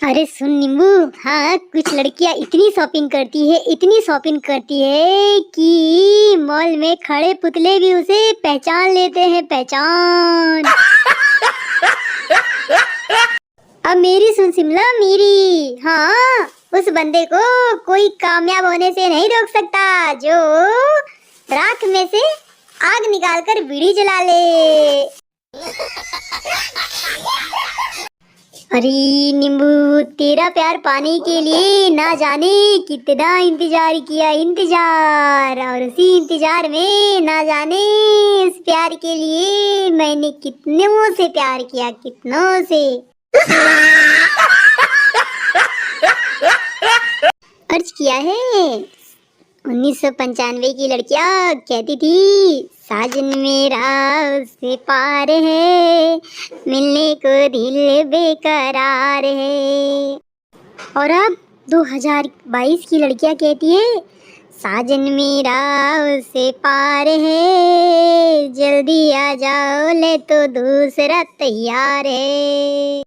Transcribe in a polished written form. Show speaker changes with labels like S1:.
S1: अरे सुन नींबू। हाँ, कुछ लड़कियां इतनी शॉपिंग करती है, इतनी शॉपिंग करती है कि मॉल में खड़े पुतले भी उसे पहचान लेते हैं, पहचान। अब मेरी सुन शिमला, मेरी। हाँ, उस बंदे को कोई कामयाब होने से नहीं रोक सकता जो राख में से आग निकालकर बीड़ी जला ले। अरे नींबू, तेरा प्यार पाने के लिए ना जाने कितना इंतजार किया, इंतजार। और उसी इंतजार में ना जाने इस प्यार के लिए मैंने कितनों से प्यार किया, कितनों से। अर्ज किया है। 1995 की लड़कियां कहती थी, साजन मेरा उससे पार है, मिलने को दिल बेकरार है। और अब 2022 की लड़कियां कहती है, साजन मेरा उससे पार है, जल्दी आ जाओ ले तो दूसरा तैयार है।